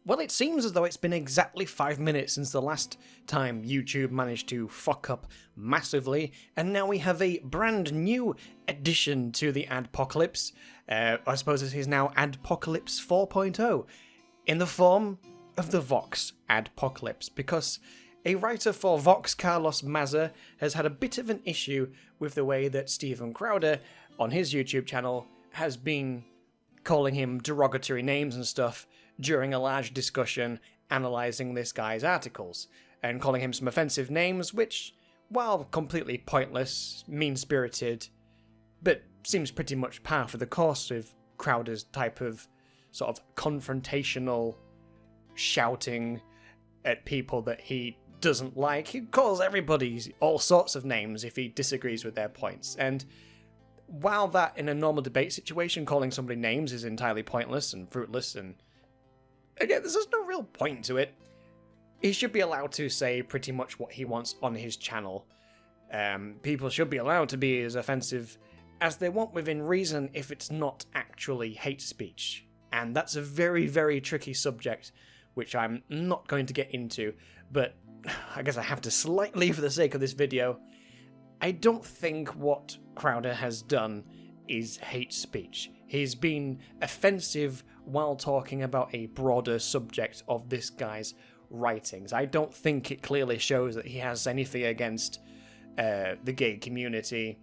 Well, it seems as though it's been exactly 5 minutes since the last time YouTube managed to fuck up massively, and now we have a brand new addition to the Adpocalypse. I suppose this is now Adpocalypse 4.0, in the form of the VoxAdpocalypse, because a writer for Vox, Carlos Mazza, has had a bit of an issue with the way that Steven Crowder, on his YouTube channel, has been calling him derogatory names and stuff during a large discussion analysing this guy's articles, and calling him some offensive names which, while completely pointless, mean-spirited, but seems pretty much par for the course with Crowder's type of sort of confrontational shouting at people that he doesn't like. He calls everybody all sorts of names if he disagrees with their points, and while that in a normal debate situation calling somebody names is entirely pointless and fruitless, and again, there's just no real point to it, he should be allowed to say pretty much what he wants on his channel. People should be allowed to be as offensive as they want within reason if it's not actually hate speech. And that's a very, very tricky subject, which I'm not going to get into, but I guess I have to slightly for the sake of this video. I don't think what Crowder has done is hate speech. He's been offensive while talking about a broader subject of this guy's writings. I don't think it clearly shows that he has anything against the gay community.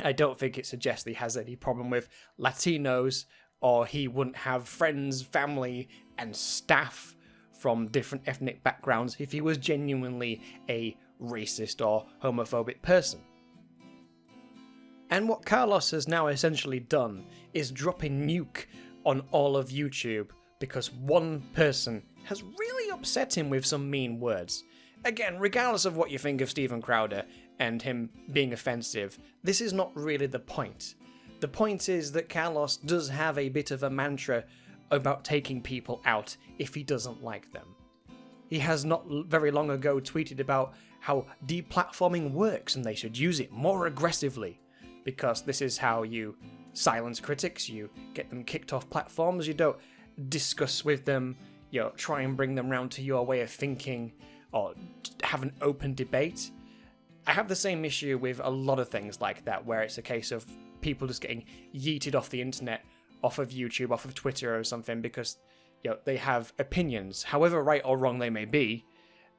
I don't think it suggests that he has any problem with Latinos, or he wouldn't have friends, family, and staff from different ethnic backgrounds if he was genuinely a racist or homophobic person. And what Carlos has now essentially done is drop a nuke on all of YouTube because one person has really upset him with some mean words. Again, regardless of what you think of Steven Crowder and him being offensive, this is not really the point. The point is that Carlos does have a bit of a mantra about taking people out if he doesn't like them. He has not very long ago tweeted about how deplatforming works and they should use it more aggressively, because this is how you silence critics, you get them kicked off platforms, you don't discuss with them, try and bring them round to your way of thinking, or have an open debate. I have the same issue with a lot of things like that, where it's a case of people just getting yeeted off the internet, off of YouTube, off of Twitter or something, because they have opinions, however right or wrong they may be.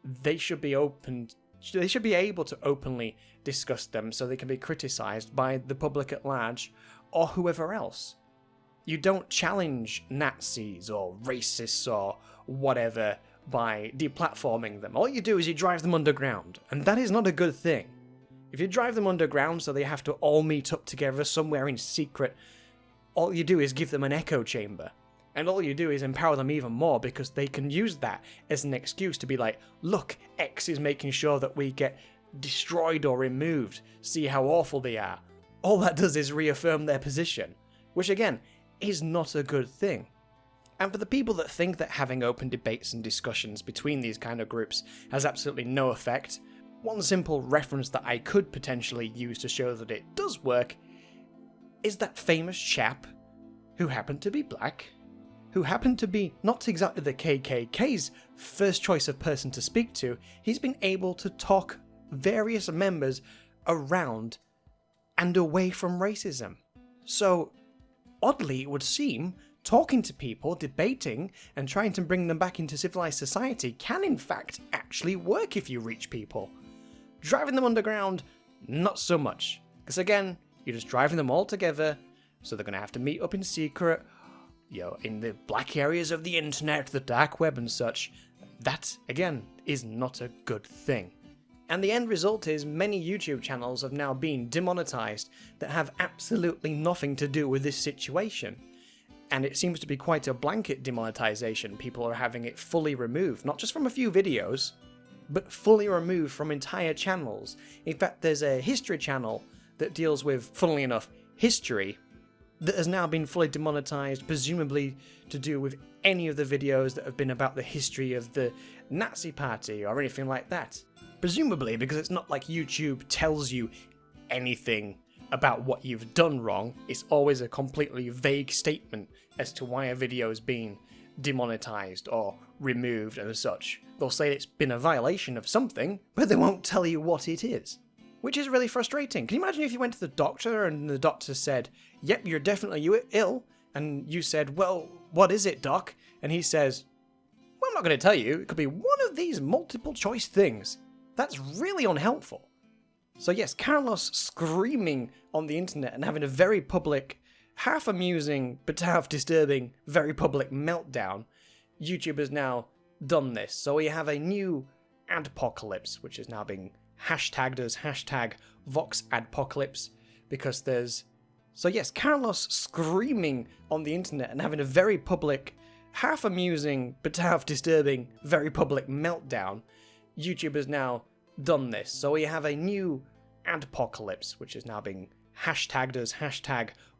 They should be able to openly discuss them so they can be criticised by the public at large or whoever else. You don't challenge Nazis or racists or whatever by deplatforming them. All you do is you drive them underground, and that is not a good thing. If you drive them underground so they have to all meet up together somewhere in secret, all you do is give them an echo chamber. And all you do is empower them even more, because they can use that as an excuse to be like, look, X is making sure that we get destroyed or removed. See how awful they are. All that does is reaffirm their position, which again, is not a good thing. And for the people that think that having open debates and discussions between these kind of groups has absolutely no effect, one simple reference that I could potentially use to show that it does work is that famous chap who happened to be black, who happened to be not exactly the KKK's first choice of person to speak to. He's been able to talk various members around and away from racism. So, oddly it would seem, talking to people, debating, and trying to bring them back into civilized society can in fact actually work if you reach people. Driving them underground, not so much. Because again, you're just driving them all together, so they're going to have to meet up in secret, in the black areas of the internet, the dark web and such. That, again, is not a good thing. And the end result is many YouTube channels have now been demonetized that have absolutely nothing to do with this situation. And it seems to be quite a blanket demonetization. People are having it fully removed, not just from a few videos, but fully removed from entire channels. In fact, there's a history channel that deals with, funnily enough, history, that has now been fully demonetized, presumably to do with any of the videos that have been about the history of the Nazi Party or anything like that. Presumably, because it's not like YouTube tells you anything about what you've done wrong. It's always a completely vague statement as to why a video is being demonetized or removed and such. They'll say it's been a violation of something, but they won't tell you what it is, which is really frustrating. Can you imagine if you went to the doctor and the doctor said, yep, you're definitely ill, and you said, well, what is it, doc? And he says, well, I'm not going to tell you. It could be one of these multiple choice things. That's really unhelpful. So yes, Carlos screaming on the internet and having a very public, half amusing, but half disturbing, very public meltdown. YouTube has now done this. So we have a new Adpocalypse, which is now being hashtagged as #VoxAdpocalypse, because there's... So yes, Carlos screaming on the internet and having a very public, half amusing, but half disturbing, very public meltdown. YouTube has now done this. So we have a new Adpocalypse, which is now being hashtagged as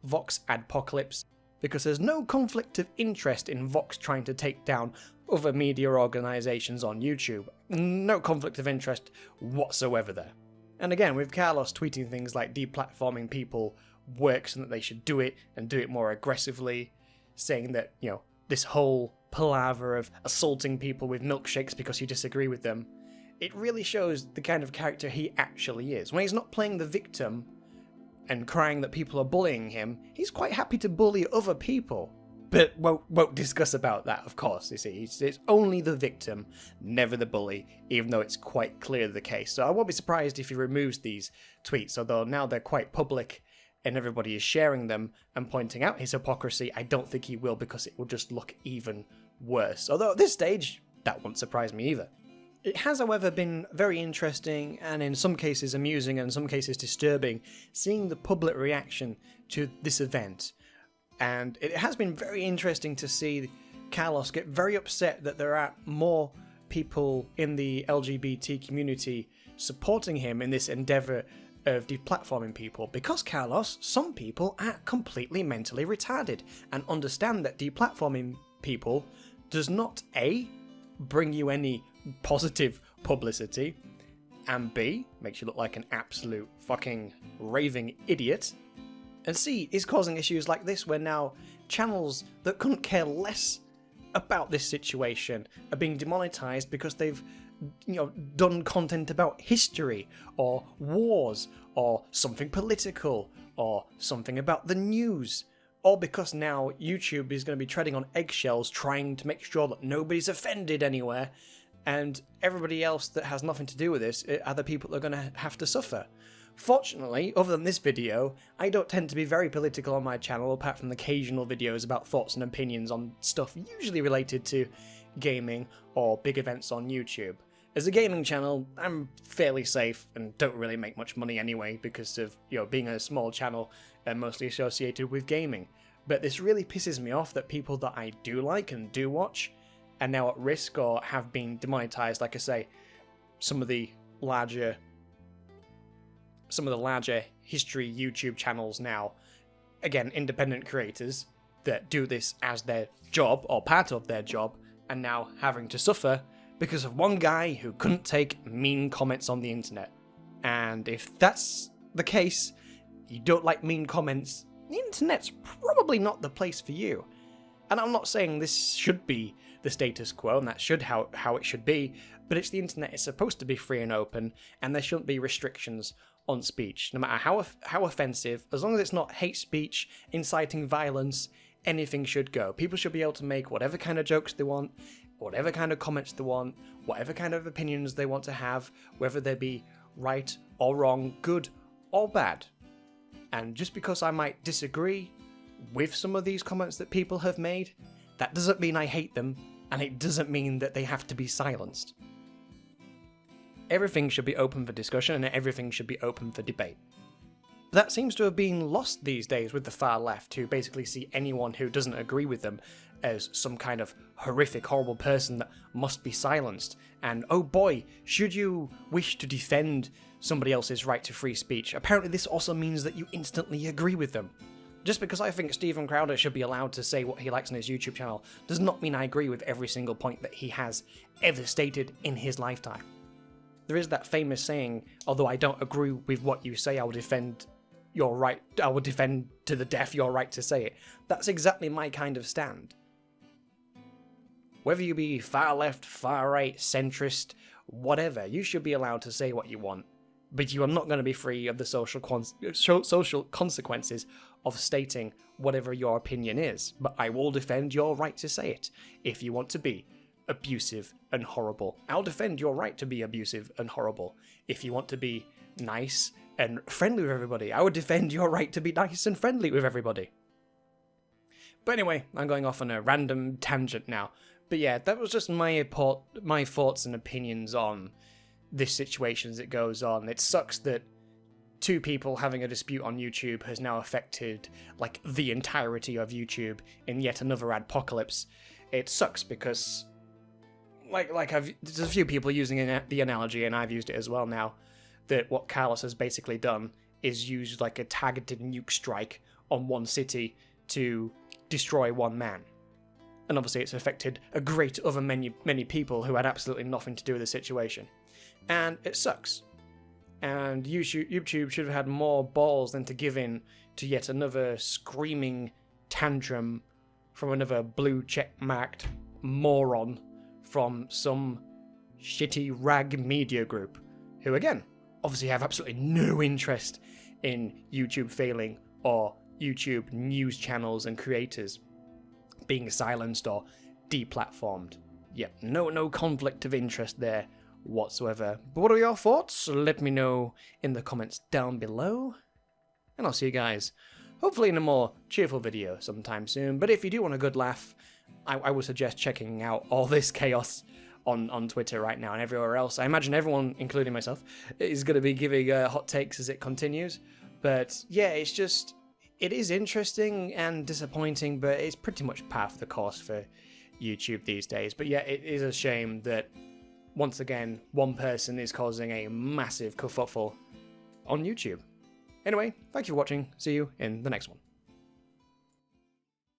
#VoxAdpocalypse, because there's no conflict of interest in Vox trying to take down other media organisations on YouTube. No conflict of interest whatsoever there. And again, with Carlos tweeting things like deplatforming people works and that they should do it and do it more aggressively, saying that, you know, this whole palaver of assaulting people with milkshakes because you disagree with them, it really shows the kind of character he actually is. When he's not playing the victim and crying that people are bullying him, he's quite happy to bully other people. But won't discuss about that, of course, you see. It's only the victim, never the bully, even though it's quite clear the case. So I won't be surprised if he removes these tweets, although now they're quite public and everybody is sharing them and pointing out his hypocrisy. I don't think he will, because it will just look even worse. Although at this stage, that won't surprise me either. It has, however, been very interesting and in some cases amusing and in some cases disturbing seeing the public reaction to this event. And it has been very interesting to see Carlos get very upset that there are more people in the LGBT community supporting him in this endeavour of deplatforming people. Because, Carlos, some people are completely mentally retarded and understand that deplatforming people does not A, bring you any positive publicity, and B, makes you look like an absolute fucking raving idiot, and C, is causing issues like this where now channels that couldn't care less about this situation are being demonetized because they've, you know, done content about history or wars or something political or something about the news, or because now YouTube is going to be treading on eggshells trying to make sure that nobody's offended anywhere, and everybody else that has nothing to do with this are the people that are going to have to suffer. Fortunately, other than this video, I don't tend to be very political on my channel, apart from the occasional videos about thoughts and opinions on stuff usually related to gaming or big events on YouTube. As a gaming channel, I'm fairly safe and don't really make much money anyway because of, you know, being a small channel and mostly associated with gaming. But this really pisses me off that people that I do like and do watch are now at risk or have been demonetized. Like I say, some of the larger history YouTube channels now, again, independent creators that do this as their job or part of their job, and now having to suffer because of one guy who couldn't take mean comments on the internet. And if that's the case, you don't like mean comments, the internet's probably not the place for you. And I'm not saying this should be the status quo and that should how it should be, but it's the internet. It's supposed to be free and open, and there shouldn't be restrictions on speech, no matter how offensive. As long as it's not hate speech, inciting violence, anything should go. People should be able to make whatever kind of jokes they want, whatever kind of comments they want, whatever kind of opinions they want to have, whether they be right or wrong, good or bad. And just because I might disagree with some of these comments that people have made, that doesn't mean I hate them, and it doesn't mean that they have to be silenced. Everything should be open for discussion, and everything should be open for debate. That seems to have been lost these days with the far left, who basically see anyone who doesn't agree with them as some kind of horrific, horrible person that must be silenced. And oh boy, should you wish to defend somebody else's right to free speech, apparently this also means that you instantly agree with them. Just because I think Stephen Crowder should be allowed to say what he likes on his YouTube channel does not mean I agree with every single point that he has ever stated in his lifetime. There is that famous saying, although I don't agree with what you say, I will defend your right, I will defend to the death your right to say it. That's exactly my kind of stand. Whether you be far left, far right, centrist, whatever, you should be allowed to say what you want. But you are not going to be free of the social consequences of stating whatever your opinion is. But I will defend your right to say it if you want to be abusive and horrible. I'll defend your right to be abusive and horrible if you want to be nice and friendly with everybody. I would defend your right to be nice and friendly with everybody. But anyway, I'm going off on a random tangent now. But yeah, that was just my thoughts and opinions on this situation as it goes on. It sucks that two people having a dispute on YouTube has now affected like the entirety of YouTube in yet another adpocalypse. It sucks because there's a few people using the analogy, and I've used it as well now, that what Carlos has basically done is use like a targeted nuke strike on one city to destroy one man. And obviously it's affected a great other many people who had absolutely nothing to do with the situation. And it sucks. And YouTube should have had more balls than to give in to yet another screaming tantrum from another blue check-marked moron from some shitty rag media group, who again, obviously have absolutely no interest in YouTube failing or YouTube news channels and creators being silenced or deplatformed. Yeah, no conflict of interest there whatsoever. But what are your thoughts? Let me know in the comments down below. And I'll see you guys hopefully in a more cheerful video sometime soon. But if you do want a good laugh, I would suggest checking out all this chaos on Twitter right now and everywhere else. I imagine everyone, including myself, is going to be giving hot takes as it continues. But yeah, it is interesting and disappointing, but it's pretty much par for the course for YouTube these days. But yeah, it is a shame that once again, one person is causing a massive kerfuffle on YouTube. Anyway, thank you for watching. See you in the next one.